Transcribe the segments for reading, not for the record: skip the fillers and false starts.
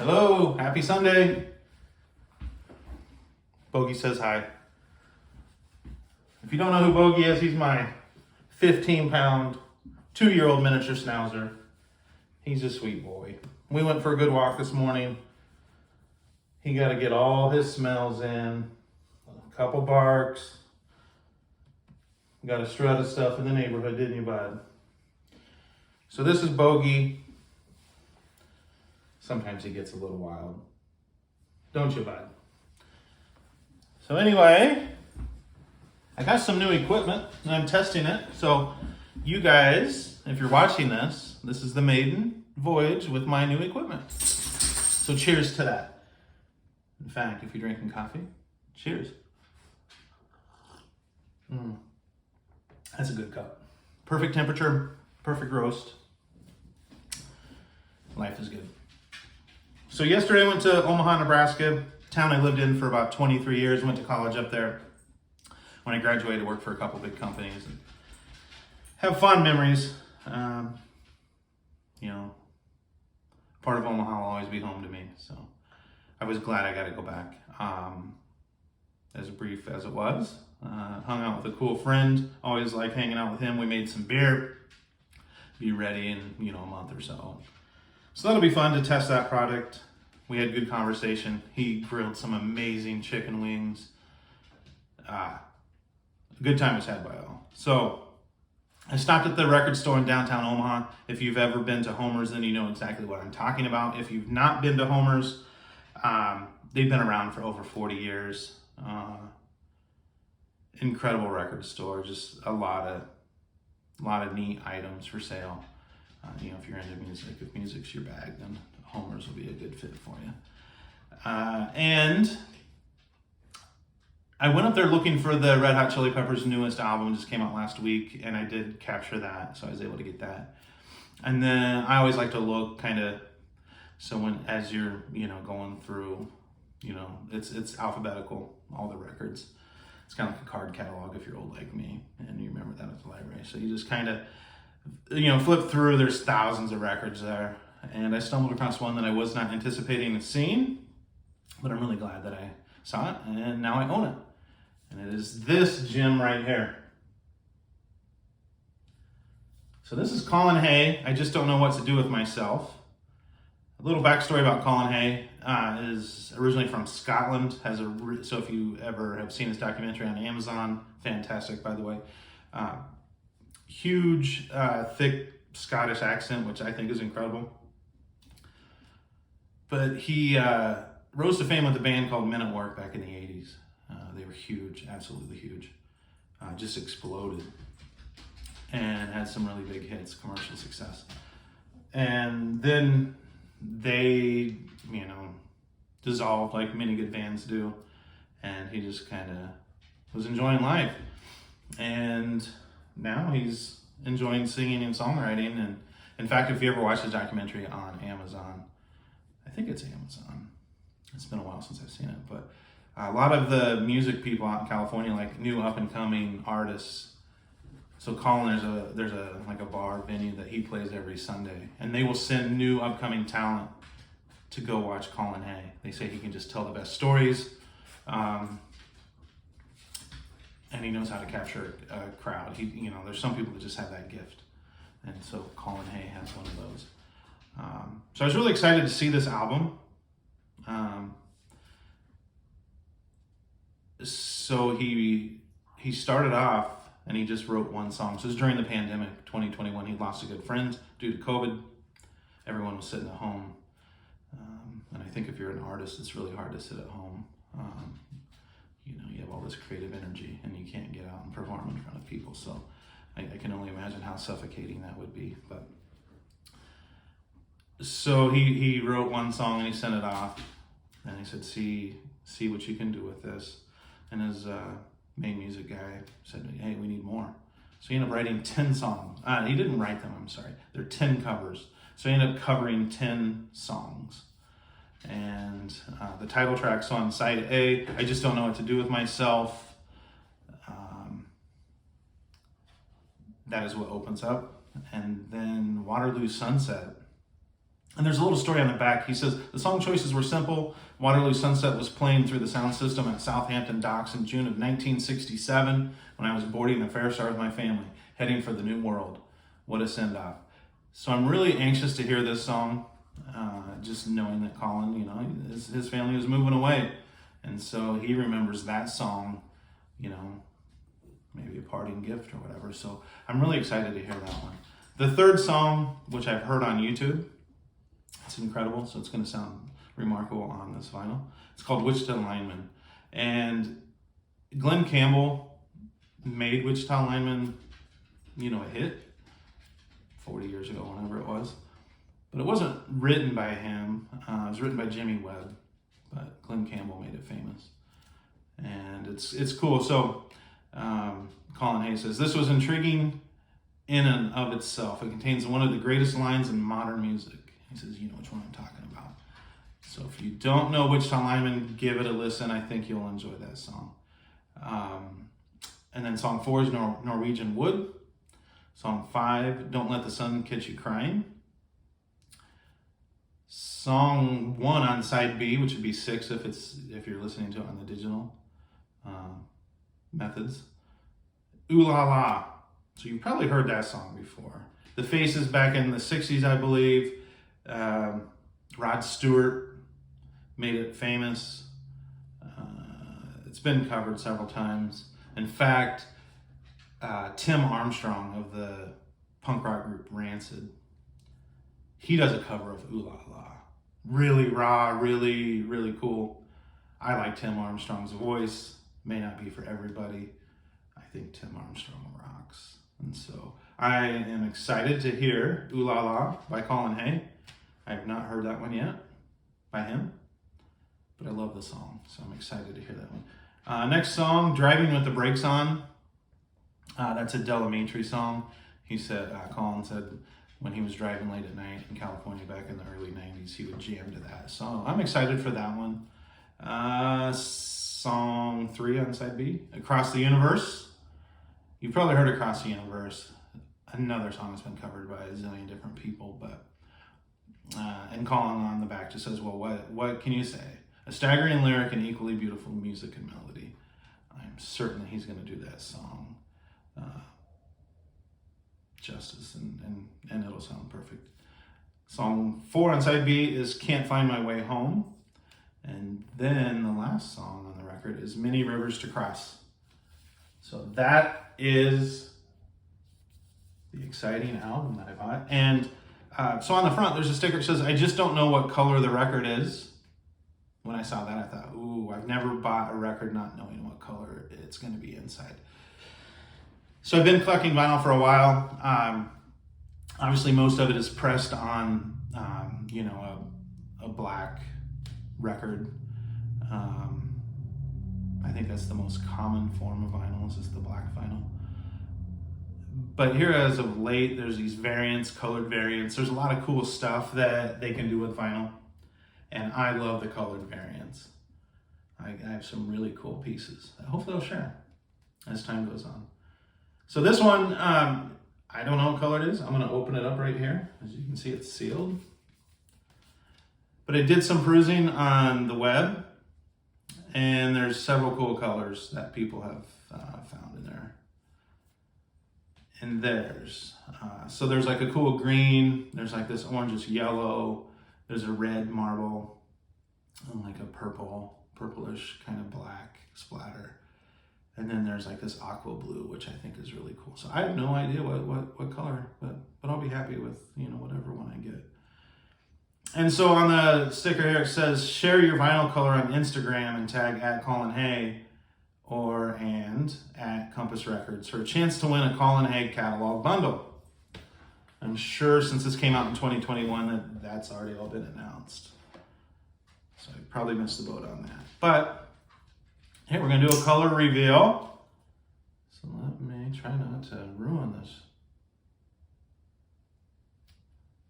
Hello, happy Sunday. Bogey says hi. If you don't know who Bogey is, he's my 15-pound, 2-year-old miniature schnauzer. He's a sweet boy. We went for a good walk this morning. He got to get all his smells in, a couple barks. Got a strut of stuff in the neighborhood, didn't you, bud? So this is Bogey. Sometimes he gets a little wild. Don't you, bud? So anyway, I got some new equipment and I'm testing it. So you guys, if you're watching this, this is the maiden voyage with my new equipment. So cheers to that. In fact, if you're drinking coffee, cheers. That's a good cup. Perfect temperature, perfect roast. Life is good. So yesterday I went to Omaha, Nebraska, town I lived in for about 23 years, went to college up there. When I graduated, worked for a couple big companies and have fond memories. Part of Omaha will always be home to me. So I was glad I got to go back. As brief as it was, hung out with a cool friend, always like hanging out with him. We made some beer, be ready in, a month or so. So that'll be fun to test that product. We had good conversation. He grilled some amazing chicken wings. A good time was had by all. So I stopped at the record store in downtown Omaha. If you've ever been to Homer's, then you know exactly what I'm talking about. If you've not been to Homer's, they've been around for over 40 years. Incredible record store, just a lot of neat items for sale. If you're into music, if music's your bag, then Homer's will be a good fit for you. And I went up there looking for the Red Hot Chili Peppers' newest album, just came out last week, and I did capture that, so I was able to get that. And then I always like to look so as you're, going through, it's alphabetical, all the records. It's kind of like a card catalog if you're old like me, and you remember that at the library. So you just flip through, there's thousands of records there. And I stumbled across one that I was not anticipating seeing, but I'm really glad that I saw it, and now I own it. And it is this gem right here. So this is Colin Hay. I just don't know what to do with myself. A little backstory about Colin Hay is originally from Scotland. So if you ever have seen his documentary on Amazon, fantastic, by the way. Huge, thick Scottish accent, which I think is incredible. But he rose to fame with a band called Men at Work back in the 80s. They were huge, absolutely huge. Just exploded and had some really big hits, commercial success. And then they, dissolved like many good bands do. And he just kind of was enjoying life. And now he's enjoying singing and songwriting. And in fact, if you ever watch his documentary on Amazon, I think it's Amazon. It's been a while since I've seen it, but a lot of the music people out in California, like new up and coming artists. So Colin, there's a bar venue that he plays every Sunday, and they will send new upcoming talent to go watch Colin Hay. They say he can just tell the best stories, and he knows how to capture a crowd. There's some people that just have that gift, and so Colin Hay has one of those. So I was really excited to see this album. So he started off and he just wrote one song. So it was during the pandemic, 2021. He lost a good friend due to COVID. Everyone was sitting at home. And I think if you're an artist, it's really hard to sit at home. You have all this creative energy and you can't get out and perform in front of people. So I can only imagine how suffocating that would be. But so he wrote one song and he sent it off. And he said, see what you can do with this. And his main music guy said, hey, we need more. So he ended up writing 10 songs. He didn't write them, I'm sorry. They're 10 covers. So he ended up covering 10 songs. And the title track's on side A, I Just Don't Know What to Do With Myself. That is what opens up. And then Waterloo Sunset And there's a little story on the back. He says, the song choices were simple. Waterloo Sunset was playing through the sound system at Southampton Docks in June of 1967 when I was boarding the Fairstar with my family, heading for the New World. What a send-off. So I'm really anxious to hear this song, just knowing that Colin, you know, his family was moving away. And so he remembers that song, you know, maybe a parting gift or whatever. So I'm really excited to hear that one. The third song, which I've heard on YouTube, it's incredible, so it's going to sound remarkable on this vinyl. It's called Wichita Lineman. And Glenn Campbell made Wichita Lineman, you know, a hit 40 years ago, whenever it was. But it wasn't written by him. It was written by Jimmy Webb, but Glenn Campbell made it famous. And it's cool. So Colin Hay says, this was intriguing in and of itself. It contains one of the greatest lines in modern music. He says, you know which one I'm talking about. So if you don't know Wichita Lineman, give it a listen. I think you'll enjoy that song. And then song 4 is Norwegian Wood. Song 5, Don't Let the Sun Catch You Crying. Song 1 on side B, which would be 6 if you're listening to it on the digital methods. Ooh La La. So you've probably heard that song before. The Faces back in the 60s, I believe. Rod Stewart made it famous. It's been covered several times. In fact, Tim Armstrong of the punk rock group Rancid, he does a cover of Ooh La La. Really raw, really, really cool. I like Tim Armstrong's voice. May not be for everybody. I think Tim Armstrong rocks. And so I am excited to hear Ooh La La by Colin Hay. I have not heard that one yet by him, but I love the song, so I'm excited to hear that one. Next song, Driving with the Brakes On. That's a Delamatri song. He said, Colin said when he was driving late at night in California back in the early 90s, he would jam to that. So I'm excited for that one. Song 3 on side B, Across the Universe. You've probably heard Across the Universe. Another song that's been covered by a zillion different people, but and Colin on the back just says, well, what can you say? A staggering lyric and equally beautiful music and melody. I'm certain he's going to do that song justice, and it'll sound perfect. Song 4 on side B is Can't Find My Way Home. And then the last song on the record is Many Rivers to Cross. So that is the exciting album that I bought. And so on the front, there's a sticker that says, I just don't know what color the record is. When I saw that, I thought, ooh, I've never bought a record not knowing what color it's going to be inside. So I've been collecting vinyl for a while. Obviously, most of it is pressed on, a black record. I think that's the most common form of vinyl, is the black vinyl. But here, as of late, there's these variants, colored variants. There's a lot of cool stuff that they can do with vinyl. And I love the colored variants. I have some really cool pieces that hopefully I'll share as time goes on. So this one, I don't know what color it is. I'm going to open it up right here. As you can see, it's sealed. But I did some perusing on the web, and there's several cool colors that people have found in there. And so there's like a cool green, there's like this orangish yellow, there's a red marble, and like a purplish kind of black splatter. And then there's like this aqua blue, which I think is really cool. So I have no idea what color, but I'll be happy with, whatever one I get. And so on the sticker here, it says, share your vinyl color on Instagram and tag @ColinHay and @Compass Records for a chance to win a Colin Hay catalog bundle. I'm sure since this came out in 2021 that's already all been announced. So I probably missed the boat on that. But hey, we're going to do a color reveal. So let me try not to ruin this.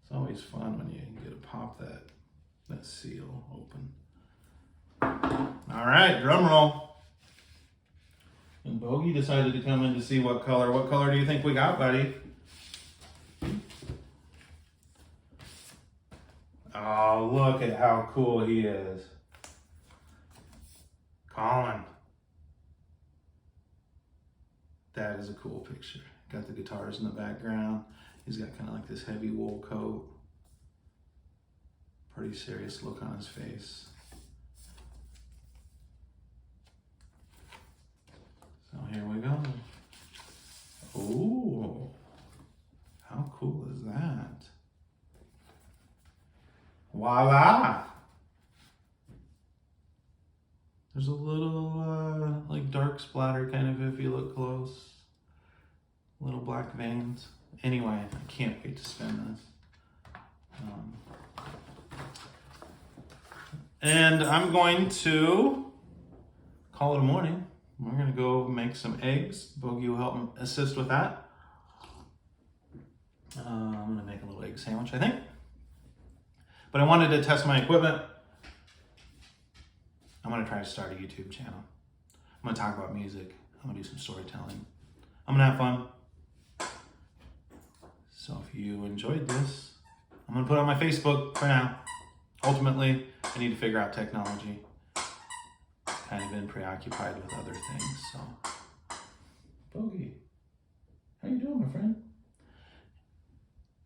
It's always fun when you get to pop that seal open. All right, drum roll. And Bogey decided to come in to see what color. What color do you think we got, buddy? Oh, look at how cool he is. Colin. That is a cool picture. Got the guitars in the background. He's got kind of like this heavy wool coat. Pretty serious look on his face. So here we go. Ooh, how cool is that? Voila! There's a little like dark splatter kind of if you look close. Little black veins. Anyway, I can't wait to spin this. And I'm going to call it a morning. We're gonna go make some eggs. Bogey will help assist with that. I'm gonna make a little egg sandwich, I think. But I wanted to test my equipment. I'm gonna try to start a YouTube channel. I'm gonna talk about music. I'm gonna do some storytelling. I'm gonna have fun. So if you enjoyed this, I'm gonna put it on my Facebook for now. Ultimately, I need to figure out technology. Kind of been preoccupied with other things, so. Bogey, how you doing, my friend?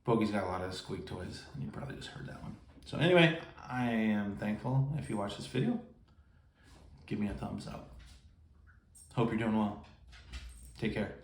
Bogey's got a lot of squeak toys, and you probably just heard that one. So anyway, I am thankful if you watch this video. Give me a thumbs up. Hope you're doing well. Take care.